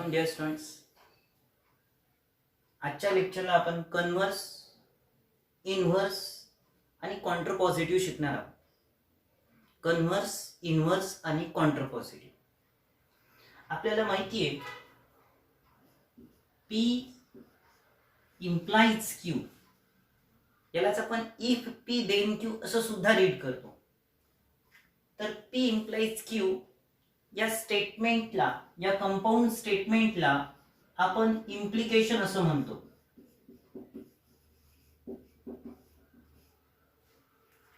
Welcome dear students. आजच्या लेक्चरला आपण converse, inverse आणि कॉन्ट्रपॉझिटिव्ह शिकणार आहोत. कन्व्हर्स, इनव्हर्स आणि कॉन्ट्रपॉझिटिव्ह. आपल्याला माहिती आहे P implies Q, यालाच आपण इफ P then Q असं सुद्धा रीड करतो. तर P implies Q या स्टेटमेंटला, या कंपाऊंड स्टेटमेंटला आपण इम्प्लिकेशन असं म्हणतो.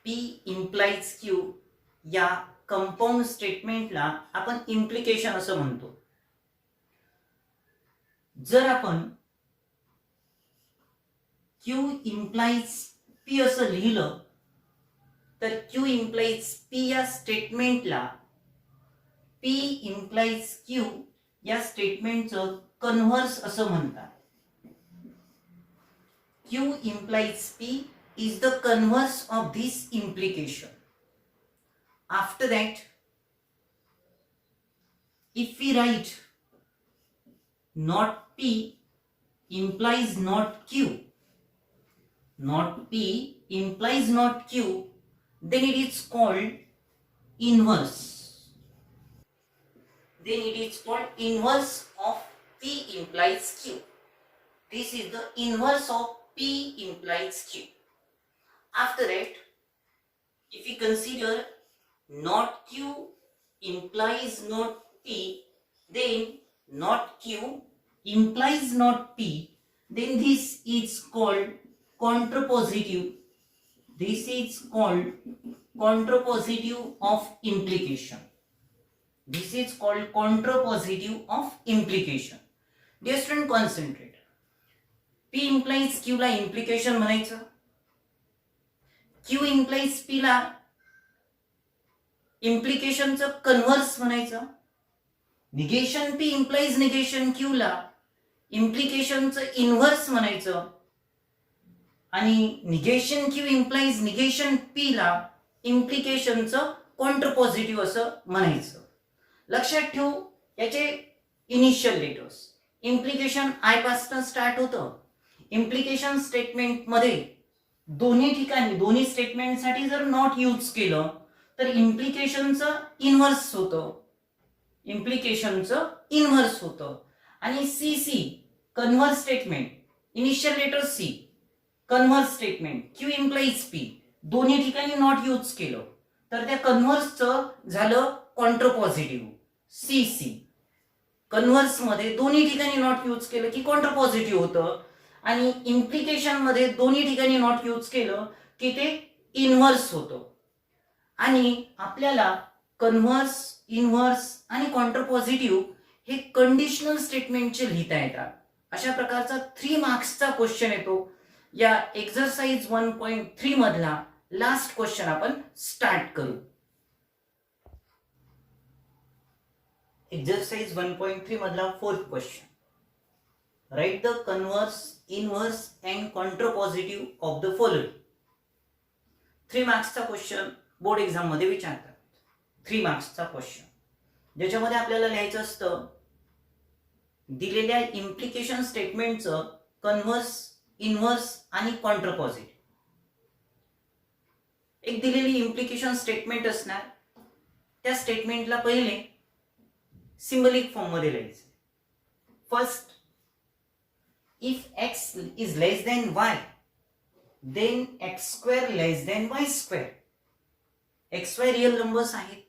P implies Q या कंपाऊंड स्टेटमेंटला आपण इम्प्लिकेशन असं म्हणतो. जर आपण Q implies P असं लिहिलं तर Q implies P या स्टेटमेंटला P implies Q या स्टेटमेंटचं कन्व्हर्स असं म्हणतात. Q implies P is the converse of this implication. After that, if we write not P implies not Q, not P implies not Q, then it is called inverse. Then it is called inverse of P implies Q. This is the inverse of P implies Q. After that, if we consider not Q implies not P, then not Q implies not P, then this is called contrapositive. This is called contrapositive of implication. This is called contrapositive of implication. Dear student, concentrate. P implies Q ला implication म्हणायचं. Q implies P ला implicationचं converse म्हणायचं. Negation P implies negation Q ला implicationचं inverse म्हणायचं. आणि negation Q implies negation P ला implicationचं कॉन्ट्रपॉझिटिव्ह असं म्हणायचं. लक्षात ठेवू, याचे इनिशियल लेटर्स. इम्प्लिकेशन आय पासून स्टार्ट होतं. इम्प्लिकेशन स्टेटमेंट मध्ये दोन्ही ठिकाणी, दोन्ही स्टेटमेंटसाठी जर नॉट यूज केलं तर इम्प्लिकेशनचं इनव्हर्स होतं. इम्प्लिकेशनचं इनव्हर्स होतं. आणि C converse statement, initial letter C converse statement Q implies P, दोन्ही ठिकाणी नॉट यूज केलं तर त्या कन्व्हर्सचं झालं कॉन्ट्रपॉझिटिव्ह. सी कन्व्हर्स मध्ये दोन्ही ठिकाणी नॉट यूज केलं की कॉन्ट्रपॉझिटिव्ह होतं. आणि इम्प्लिकेशन मध्ये दोन्ही ठिकाणी नॉट यूज केलं की ते इनव्हर्स होतं. आणि आपल्याला कन्व्हर्स, इनव्हर्स आणि कॉन्ट्रपॉझिटिव्ह हे कंडिशनल स्टेटमेंटचे लिहिता येतात. अशा प्रकारचा 3 मार्क्सचा क्वेश्चन येतो. या एक्सरसाइज 1.3 मधला लास्ट क्वेश्चन आपण स्टार्ट करू. एक्सरसाइज 1.3 मधला 4th question. Write the converse, inverse and contrapositive of the following. 3 मार्क्सचा क्वेश्चन बोर्ड एक्झाम मध्ये विचारतात. 3 मार्क्सचा क्वेश्चन ज्याच्यामध्ये आपल्याला लिहायचं असतं दिलेल्या इम्प्लिकेशन स्टेटमेंटचं कन्व्हर्स, इनव्हर्स आणि कॉन्ट्रपॉझिटिव्ह. एक दिलेली इम्प्लिकेशन स्टेटमेंट असणार. त्या स्टेटमेंटला पहिले सिंबॉलिक फॉर्म मध्ये लिहायचं. First, if x is less than y, then x square less than y square. x y real numbers आहेत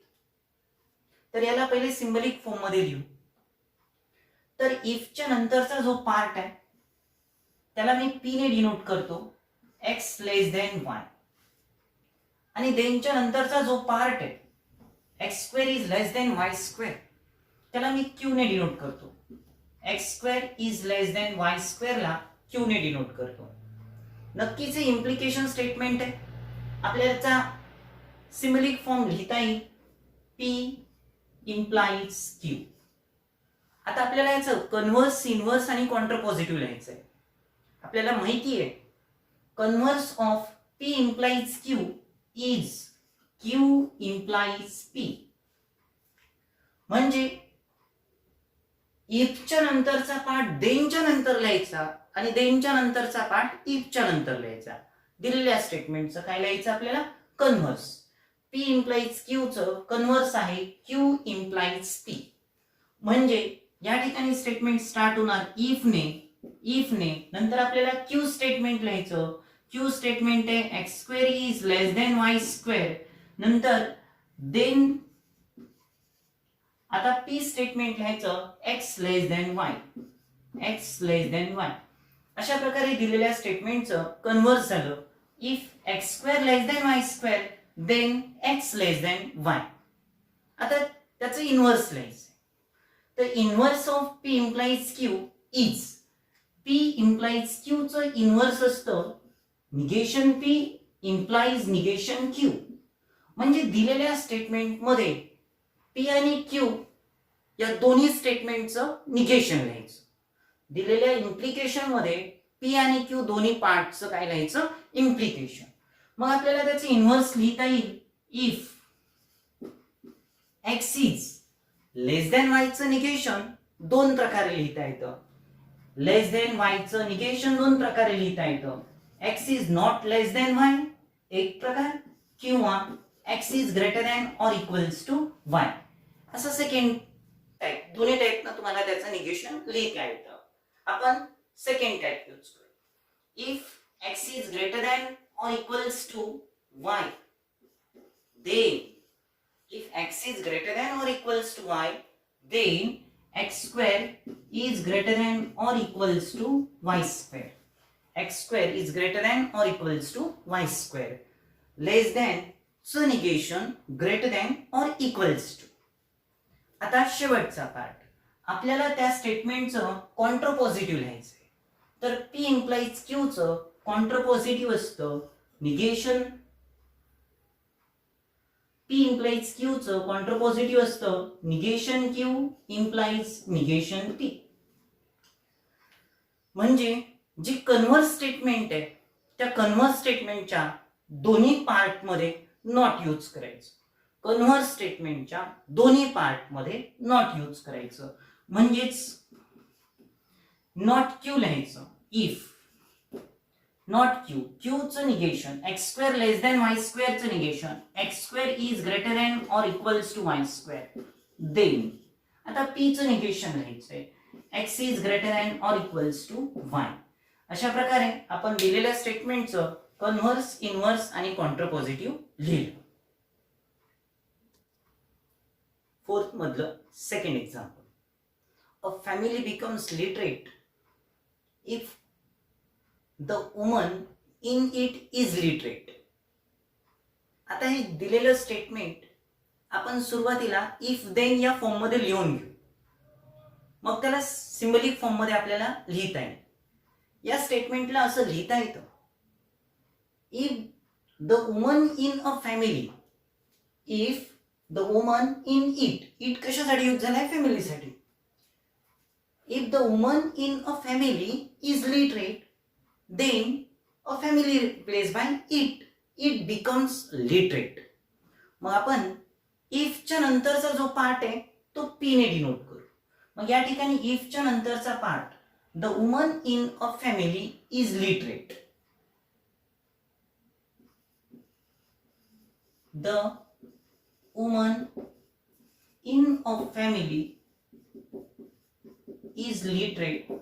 तर याला पहिले सिंबॉलिक फॉर्म मध्ये लिहू. तर इफ च्या नंतरचा जो पार्ट आहे त्याला मी p ने डिनोट करतो, x लेस देन y. आणि देन च्या नंतरचा जो पार्ट आहे x square is less then y square त्याला मी q ने डिनोट करतो. x square is less then y square ला q ने डिनोट करतो. नक्कीच हे इम्प्लिकेशन स्टेटमेंट आहे. आपल्याला सिंबॉलिक फॉर्म लिहिता येईल P implies Q. आता आपल्याला याचं कन्व्हर्स, इनव्हर्स आणि कॉन्ट्रपॉझिटिव्ह लिहायचं आहे. आपल्याला माहिती आहे converse of P implies Q is Q implies P. म्हणजे इफच्या नंतरचा पार्ट देनच्या नंतर लिहायचा आणि देनच्या नंतरचा पार्ट इफच्या नंतर लिहायचा. दिलेल्या स्टेटमेंटचं काय लिहायचं आपल्याला? कन्व्हर्स. पी इम्प्लाइज क्यूचं कन्व्हर्स आहे क्यू इम्प्लाइज पी. म्हणजे या ठिकाणी स्टेटमेंट स्टार्ट होणार इफने नंतर आपल्याला क्यू स्टेटमेंट लिहायचं. क्यू स्टेटमेंट आहे x square is less than y square. नंतर देन आता पी स्टेटमेंट लिहायचं एक्स लेस देन वाय. अशा प्रकारे दिलेल्या स्टेटमेंटचं कन्व्हर्स झालं. If x square less than y square then x less than y. आता त्याचं इन्व्हर्स लिहायचं. तर inverse of P implies Q is. P implies Q चं इन्व्हर्स असतं negation P implies negation Q. म्हणजे दिलेल्या स्टेटमेंट मध्ये पी आणि क्यू या दोन्ही स्टेटमेंटचं निगेशन लिहायचं. दिलेल्या इम्प्लिकेशन मध्ये पी आणि क्यू दोन्ही पार्टचं काय लिहायचं? इम्प्लिकेशन. मग आपल्याला त्याचं इन्व्हर्स लिहिता येईल. If x is less then वायचं निगेशन दोन प्रकारे लिहिता येतं. लेस देन वायचं निगेशन दोन प्रकारे लिहिता येतं. X is not less than y एक प्रकार, किंवा x is greater than or equals to y असं सेकंड टाइप. दोन्ही टाइप ना तुम्हाला त्याचं निगेशन लिहिता येतं. आपण सेकंड टाइप यूज करू. If x is greater than or equals to y then if x is greater than or equals to y then x square is greater than or equals to y square. X square is greater than or equals to y square. Less than च negation greater than or equals to. आता शेवटचा part आपल्याला त्या स्टेटमेंटचं contrapositive लिहायचंय. तर p implies q चं contrapositive असतं negation. P implies Q चं कॉन्ट्रापॉझिटिव्ह असतं negation Q implies negation P. म्हणजे जी कन्व्हर्स स्टेटमेंट आहे त्या कन्व्हर्स स्टेटमेंटच्या दोन्ही पार्ट मध्ये नॉट यूज करायचं. कन्व्हर्स स्टेटमेंटच्या दोन्ही पार्ट मध्ये नॉट यूज करायचं. म्हणजेच नॉट Q लिहायचं. इफ not q, q चं negation x square less than y square चं negation x square is greater than or equals to y square. then आता p चं निगेशन लिहायचंय x is greater than or equals to y. अशा प्रकारे आपण दिलेल्या स्टेटमेंटचं कन्व्हर्स, इन्व्हर्स आणि कॉन्ट्रापॉझिटिव्ह लिहिलं. फोर्थ मधलं second example. A family becomes literate if the woman in it is literate. आता हे दिलेलं स्टेटमेंट आपण सुरुवातीला इफ देन या फॉर्म मध्ये लिहून घेऊ. मग त्याला सिंबॉलिक फॉर्म मध्ये आपल्याला लिहिता येईल. या स्टेटमेंटला असं लिहिता येतं. If the woman in a family. If the woman in it कशासाठी यूज झालाय? फॅमिलीसाठी. If the woman in a family is literate then a family replaced by it becomes literate. मग आपण if च्या नंतरचा जो पार्ट आहे तो p ने डिनोट करू. मग या ठिकाणी if च्या नंतरचा part the woman in a family is literate. The woman in a family is literate.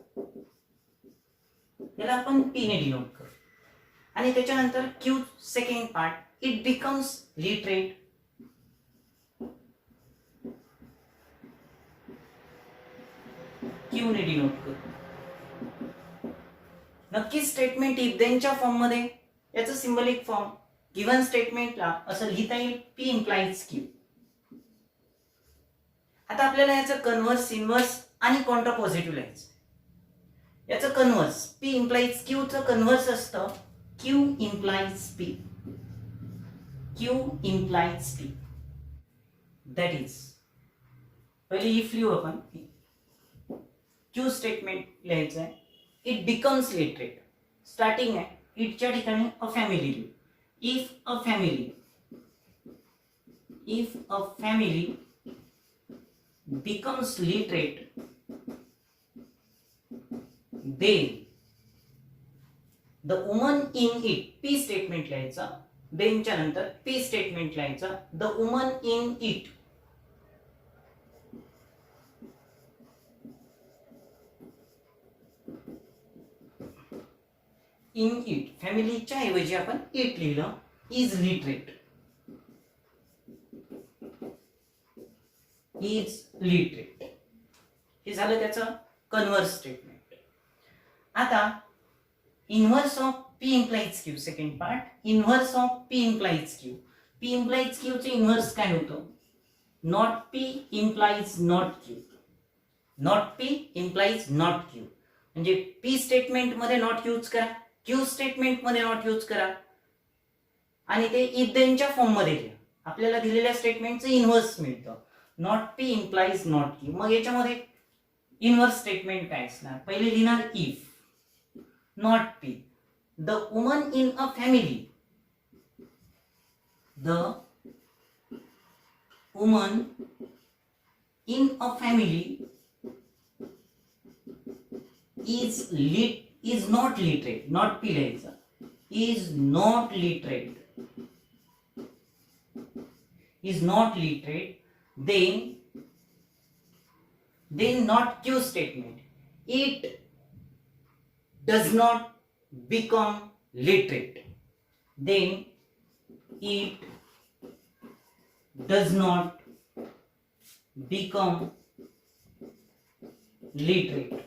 याला आपण p ने डिनोट करू. आणि त्याच्यानंतर q second part it becomes literate. q ने डिनोट करू. नक्की स्टेटमेंट इफ देनच्या फॉर्म मध्ये याचं सिंबॉलिक फॉर्म गिवन स्टेटमेंटला असं लिहिता येईल p implies q. आता आपल्याला याचं कन्व्हर्स, इन्व्हर्स आणि कॉन्ट्रापॉझिटिव्ह लिहायचं. याचं कन्व्हर्स p implies q चं कन्व्हर्स असतं q implies p. q implies p. That is पहिले इफ लिहू आपण. q स्टेटमेंट लिहायचं आहे. It becomes literate. स्टार्टिंग आहे इटच्या ठिकाणी अ फॅमिली लिहू. If a family becomes literate then the woman in it, P statement लिहायचं, देनच्या नंतर पी स्टेटमेंट लिहायचं, the woman in it in it, फॅमिलीच्या ऐवजी आपण इट लिहिलं, इज लिटरेट, इज लिटरेट. हे झालं त्याचं कन्व्हर्स स्टेटमेंट. आता inverse of P implies Q, second part, inverse of P implies Q. P implies Q चे इनव्हर्स काय होतं? Not P implies not Q, not P implies not Q. म्हणजे P statement मध्ये not use करा, Q statement मध्ये not use करा आणि ते इफ देनच्या फॉर्म मध्ये घ्या. आपल्याला दिलेल्या स्टेटमेंटचं इनव्हर्स मिळतं, not P implies not Q. मग याच्यामध्ये इनव्हर्स स्टेटमेंट काय असणार? पहिले लिहिणार if not P, the woman in a family, the woman in a family is not literate, not p लिहायचं, is not literate, is not literate, then not q statement, it does not become literate, then it does not become literate,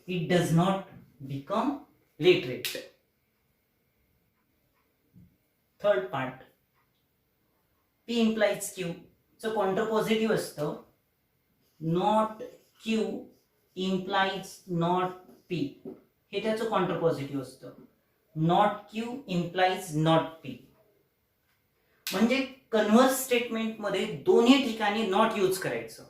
it does not become literate. Third part, P implies Q चं contrapositive असतं, not Q implies not P, हे त्याचं contrapositive असतं, not Q implies not P. म्हणजे converse statement मध्ये दोन्ही ठिकाणी not use करायचं,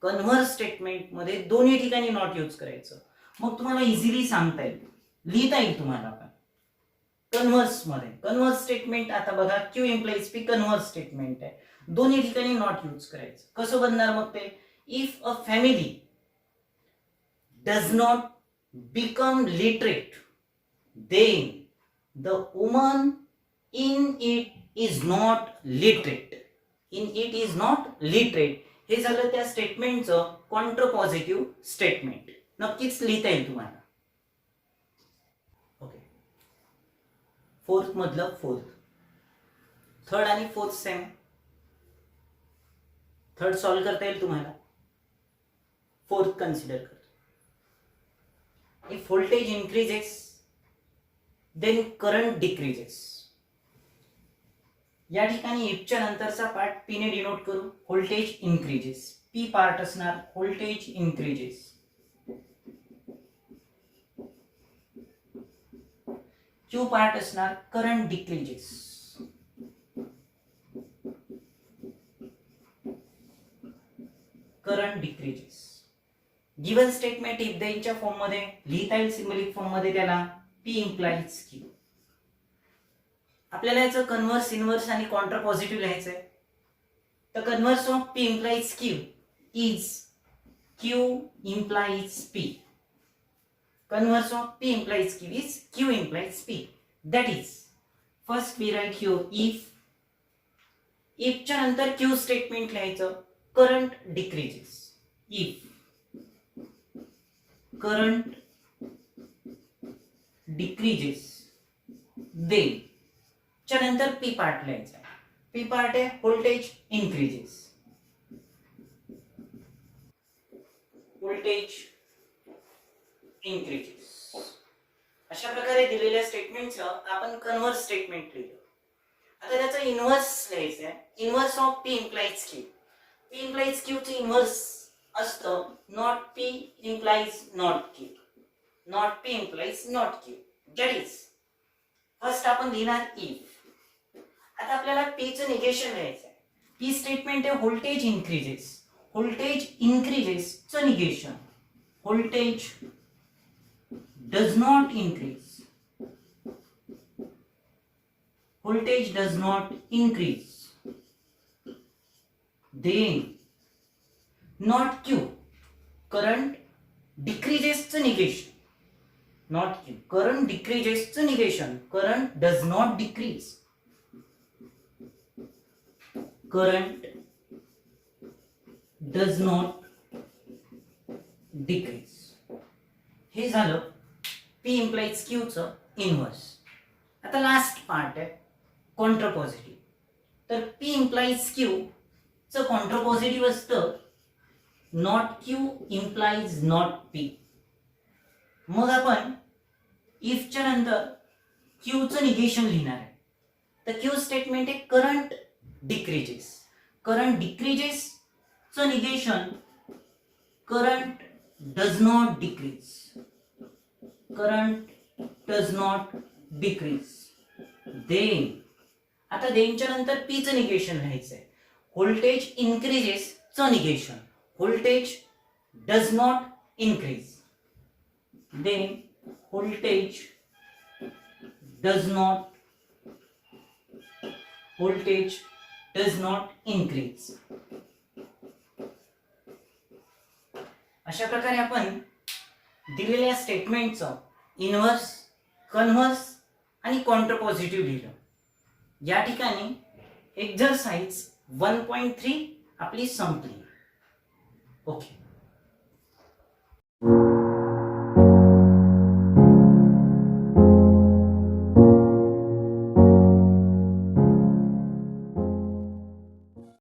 कन्व्हर्स स्टेटमेंट मध्ये दोन्ही ठिकाणी नॉट यूज करायचं. मग तुम्हाला इझिली सांगता येईल, लिहिता येईल तुम्हाला. पण कन्व्हर्स मध्ये कन्व्हर्स स्टेटमेंट, आता बघा Q implies P converse statement आहे, दोन्ही ठिकाणी नॉट यूज करायचं. कसं बनणार मग ते? If a family does not become literate then the woman in it is not literate, in it is not literate. हे झालं त्या स्टेटमेंटचं कॉन्ट्रापॉझिटिव्ह स्टेटमेंट. नक्कीच लिहिता येईल तुम्हाला. ओके, फोर्थ मधलं फोर्थ, थर्ड आणि फोर्थ सेम. थर्ड सॉल्व्ह करता येईल तुम्हाला, फोर्थ कन्सिडर करतो. If voltage increases then current decreases. या ठिकाणी इफच्या नंतरचा पार्ट पी ने डिनोट करू, व्होल्टेज इन्क्रीजेस. पी पार्ट असणार व्होल्टेज इन्क्रीजेस, क्यू पार्ट असणार current decreases. Current decreases. Given statement if देनच्या फॉर्म मध्ये लिहिता येईल, सिम्बॉलिक फॉर्म मध्ये त्याला पी इम्प्लाइज क्यू. आपल्याला याचं कन्व्हर्स, इनव्हर्स आणि कॉन्ट्रापॉझिटिव्ह लिहायचंय. तर converse of P implies Q is Q implies P. Converse of P implies Q is Q implies P. That is, first we write here if. If च्या नंतर Q statement लिहायचं, current decreases. If current decreases, then च्या नंतर P part लिहायचं. P part आहे voltage increases. Voltage increases. अशा प्रकारे दिलेल्या स्टेटमेंटचं आपण कन्व्हर्स स्टेटमेंट लिहिलं. आता त्याचा इनव्हर्स लिहायचं आहे. Inverse of P implies Q. P implies Q चे इनव्हर्स असतं not P implies not Q, not P implies not Q. That is, first आपण लिहिणार इफ. आता आपल्याला पी चं निगेशन लिहायचं आहे. पी स्टेटमेंट आहे व्होल्टेज इन्क्रीजेस. व्होल्टेज इन्क्रीजेस चं negation, voltage does not increase, voltage does not increase, then not Q, current डिक्रीजेसचं निगेशन, नॉट क्यू. करंट डिक्रीजेसचं negation, current does not decrease, current does not decrease. हे झालं P implies Q चं inverse. आता last part आहे contrapositive. तर P implies Q चं कॉन्ट्रापॉझिटिव्ह असतं not Q implies not P. मग आपण इफच्या नंतर Q चं निगेशन लिहिणार आहे. तर Q स्टेटमेंट आहे करंट डिक्रीजेस. करंट डिक्रीजेस चं negation current does not decrease, current does not decrease. Then आता देनच्या नंतर P चं निगेशन लिहायचं आहे. व्होल्टेज इन्क्रीजेस चं negation, voltage does not increase. Then voltage does not, voltage does not increase. अशा प्रकारे आपण दिलेल्या स्टेटमेंटचं इनव्हर्स, कन्व्हर्स आणि कॉन्ट्रापॉझिटिव्ह लिहिलं. या ठिकाणी एक्झरसाइज 1.3 आपली संपली. ओके.